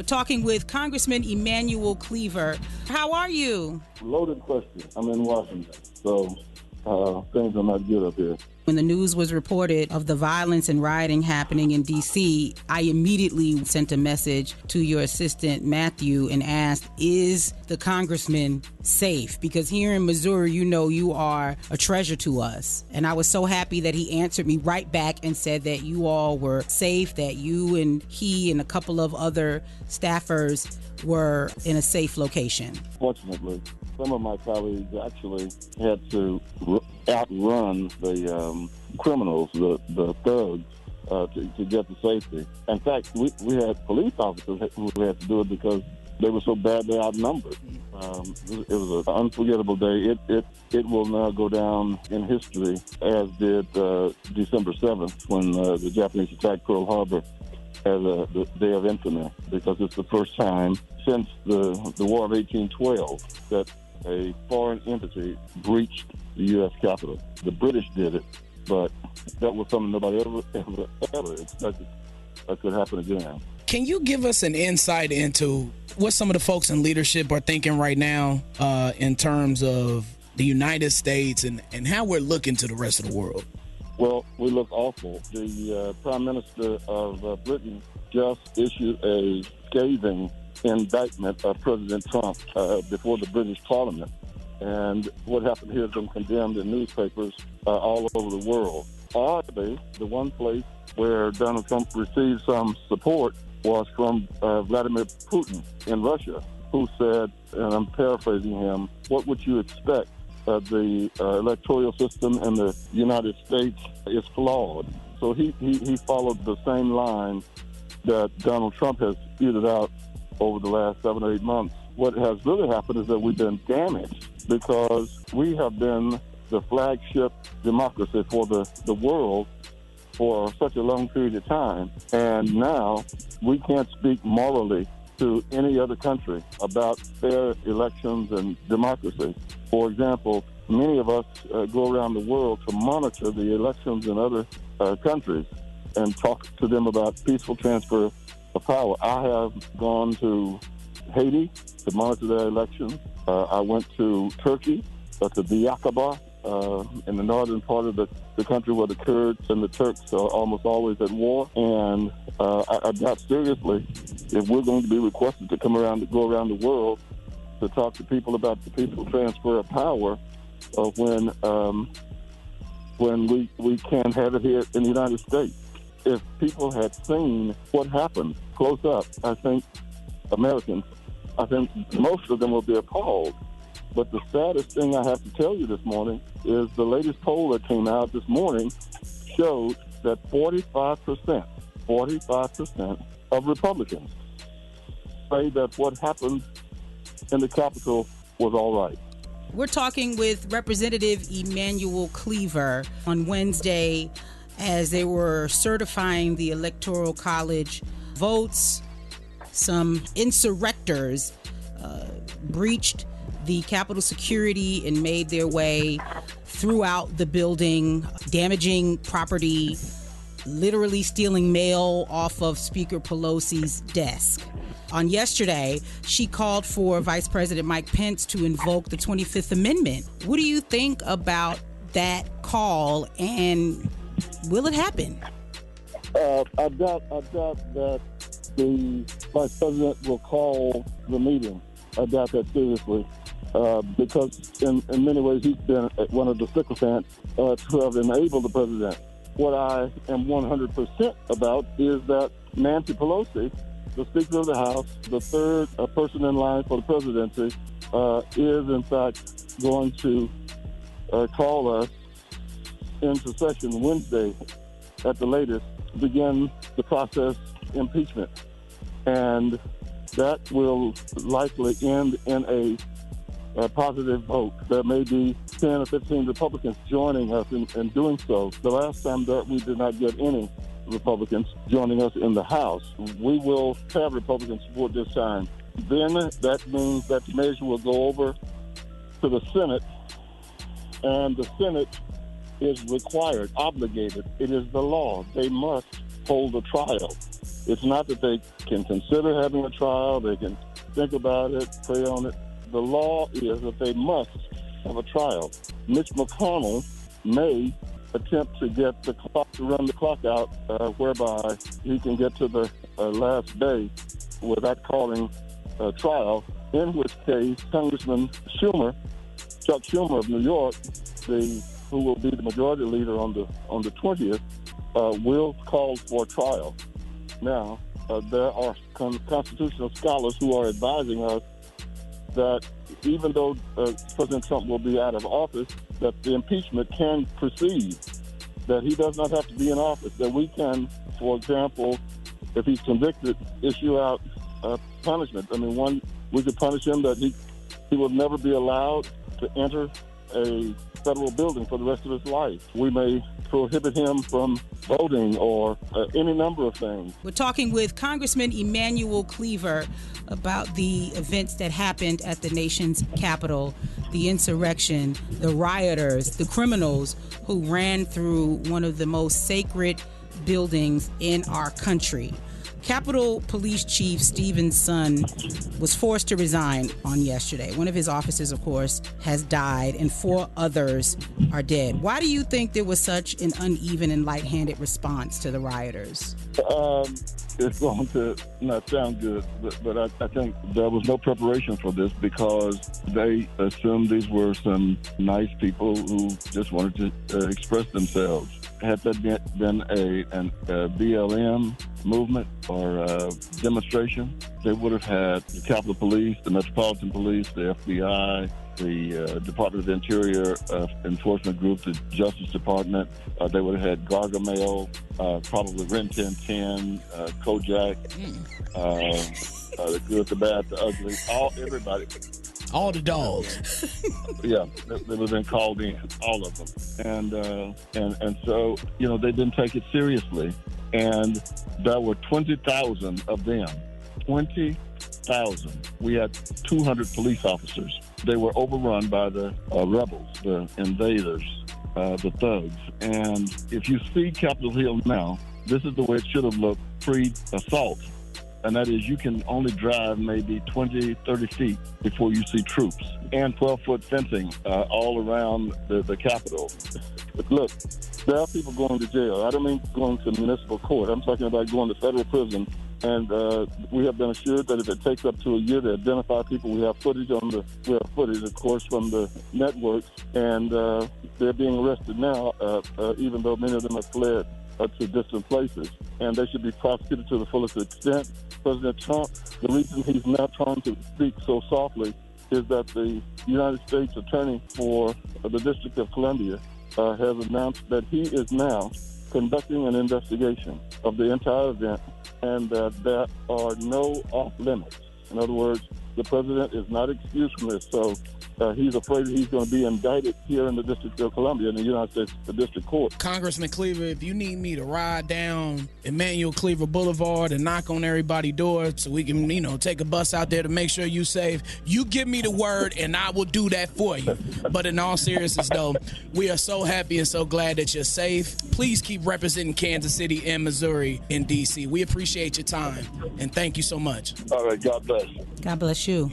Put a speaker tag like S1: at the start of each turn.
S1: We're talking with Congressman Emanuel Cleaver. How are you?
S2: Loaded question. I'm in Washington, so things are not good up here.
S1: When the news was reported of the violence and rioting happening in D.C., I immediately sent a message to your assistant, Matthew, and asked, is the congressman safe? Because here in Missouri, you know you are a treasure to us. And I was so happy that he answered me right back and said that you all were safe, that you and he and a couple of other staffers were in a safe location.
S2: Fortunately, some of my colleagues actually had to outrun the criminals, the thugs, to get to safety. In fact, we had police officers who had to do it because they were so badly outnumbered. It was an unforgettable day. It will now go down in history, as did December 7th when the Japanese attacked Pearl Harbor as the day of infamy, because it's the first time since the War of 1812 that a foreign entity breached the U.S. Capitol. The British did it, but that was something nobody ever expected that could happen again.
S3: Can you give us an insight into what some of the folks in leadership are thinking right now in terms of the United States and how we're looking to the rest of the world?
S2: Well, we look awful. The Prime Minister of Britain just issued a scathing indictment of President Trump before the British Parliament. And what happened here has been condemned in newspapers all over the world. Oddly, the one place where Donald Trump received some support was from Vladimir Putin in Russia, who said, and I'm paraphrasing him, what would you expect? The electoral system in the United States is flawed. So he followed the same line that Donald Trump has spewed out over the last 7 or 8 months. What has really happened is that we've been damaged because we have been the flagship democracy for the world for such a long period of time. And now we can't speak morally to any other country about fair elections and democracy. For example, many of us go around the world to monitor the elections in other countries and talk to them about peaceful transfer of power. I have gone to Haiti to monitor their elections. I went to Turkey, to the Aqaba, in the northern part of the country where the Kurds and the Turks are almost always at war. And I doubt seriously if we're going to be requested to go around the world to talk to people about the peaceful transfer of power when we can't have it here in the United States. If people had seen what happened close up, I think most of them will be appalled. But the saddest thing I have to tell you this morning is the latest poll that came out this morning showed that 45% of Republicans say that what happened in the Capitol was all right.
S1: We're talking with Representative Emanuel Cleaver on Wednesday as they were certifying the Electoral College votes. Some insurrectors breached the Capitol security and made their way throughout the building, damaging property, literally stealing mail off of Speaker Pelosi's desk. On yesterday, she called for Vice President Mike Pence to invoke the 25th Amendment. What do you think about that call, and will it happen?
S2: I doubt that the Vice President will call the meeting. I doubt that seriously. Because in many ways he's been one of the sycophants to have enabled the president. What I am 100% about is that Nancy Pelosi, the Speaker of the House, the third person in line for the presidency, is in fact going to call us into session Wednesday at the latest to begin the process impeachment. And that will likely end in a positive vote. There may be 10 or 15 Republicans joining us in doing so. The last time that we did not get any Republicans joining us in the House. We will have Republican support this time. Then that means that the measure will go over to the Senate, and the Senate is required, obligated. It is the law. They must hold a trial. It's not that they can consider having a trial. They can think about it, pray on it. The law is that they must have a trial. Mitch McConnell may attempt to get the clock to run the clock out, whereby he can get to the last day without calling a trial, in which case Congressman Chuck Schumer of New York, who will be the majority leader on the 20th, will call for trial. Now, there are constitutional scholars who are advising us that even though President Trump will be out of office, that the impeachment can proceed, that he does not have to be in office, that we can, for example, if he's convicted, issue out punishment. I mean, we could punish him that he will never be allowed to enter a federal building for the rest of his life. We may prohibit him from voting or any number of things.
S1: We're talking with Congressman Emanuel Cleaver about the events that happened at the nation's capital, the insurrection, the rioters, the criminals who ran through one of the most sacred buildings in our country. Capitol Police Chief Stephen's son was forced to resign on yesterday. One of his officers, of course, has died and 4 others are dead. Why do you think there was such an uneven and light-handed response to the rioters?
S2: It's going to not sound good, but I think there was no preparation for this because they assumed these were some nice people who just wanted to express themselves. Had that been a BLM movement or demonstration, they would have had the Capitol Police, the Metropolitan Police, the FBI, the Department of the Interior Enforcement Group, the Justice Department. They would have had Gargamel, probably Rin Tin Tin, Kojak, the good, the bad, the ugly, everybody.
S3: All the dogs.
S2: Yeah, they would have been called in, all of them. And so, they didn't take it seriously. And there were 20,000 of them. 20,000. We had 200 police officers. They were overrun by the rebels, the invaders, the thugs. And if you see Capitol Hill now, this is the way it should have looked pre-assault. And that is, you can only drive maybe 20, 30 feet before you see troops, and 12-foot fencing all around the Capitol. Look, there are people going to jail. I don't mean going to municipal court. I'm talking about going to federal prison. And we have been assured that if it takes up to a year to identify people, we have footage, of course, from the networks, and they're being arrested now, even though many of them have fled to distant places, and they should be prosecuted to the fullest extent. President Trump, the reason he's now trying to speak so softly is that the United States Attorney for the District of Columbia has announced that he is now conducting an investigation of the entire event and that there are no off-limits. In other words, the president is not excused from this, so he's afraid that he's going to be indicted here in the District of Columbia in the United States District Court.
S3: Congressman Cleaver, if you need me to ride down Emanuel Cleaver Boulevard and knock on everybody's door so we can, take a bus out there to make sure you're safe, you give me the word and I will do that for you. But in all seriousness, though, we are so happy and so glad that you're safe. Please keep representing Kansas City and Missouri in D.C. We appreciate your time, and thank you so much.
S2: All right, God bless.
S1: God bless you.